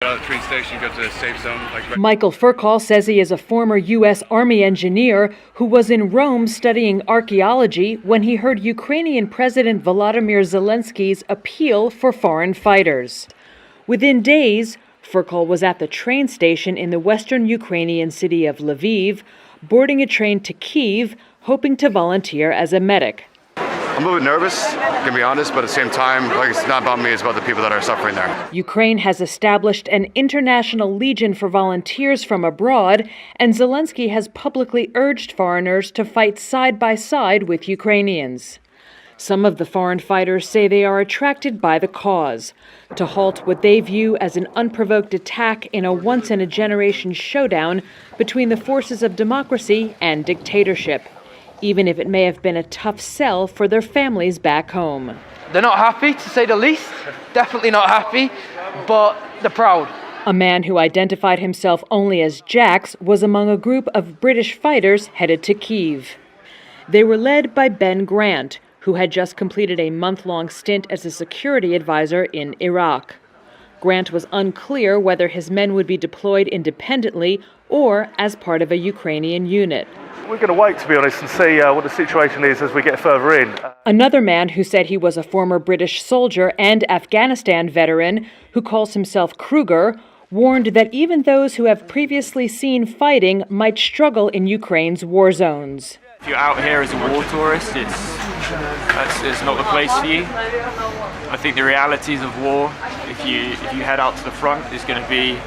Out of the train station, go to the safe zone. Michael Furcall says he is a former U.S. Army engineer who was in Rome studying archaeology when he heard Ukrainian President Volodymyr Zelensky's appeal for foreign fighters. Within days, Furcall was at the train station in the western Ukrainian city of Lviv, boarding a train to Kyiv, hoping to volunteer as a medic. I'm a little bit nervous, to be honest, but at the same time, it's not about me, it's about the people that are suffering there. Ukraine has established an international legion for volunteers from abroad, and Zelensky has publicly urged foreigners to fight side by side with Ukrainians. Some of the foreign fighters say they are attracted by the cause, to halt what they view as an unprovoked attack in a once-in-a-generation showdown between the forces of democracy and dictatorship, even if it may have been a tough sell for their families back home. They're not happy, to say the least. Definitely not happy, but they're proud. A man who identified himself only as Jax was among a group of British fighters headed to Kyiv. They were led by Ben Grant, who had just completed a month-long stint as a security advisor in Iraq. Grant was unclear whether his men would be deployed independently or as part of a Ukrainian unit. We're going to wait, to be honest, and see what the situation is as we get further in. Another man who said he was a former British soldier and Afghanistan veteran, who calls himself Kruger, warned that even those who have previously seen fighting might struggle in Ukraine's war zones. If you're out here as a war tourist, it's not the place for you. I think the realities of war, if you head out to the front, is going to be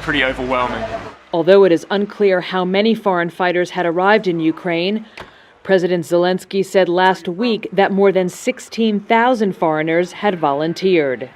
pretty overwhelming. Although it is unclear how many foreign fighters had arrived in Ukraine, President Zelensky said last week that more than 16,000 foreigners had volunteered.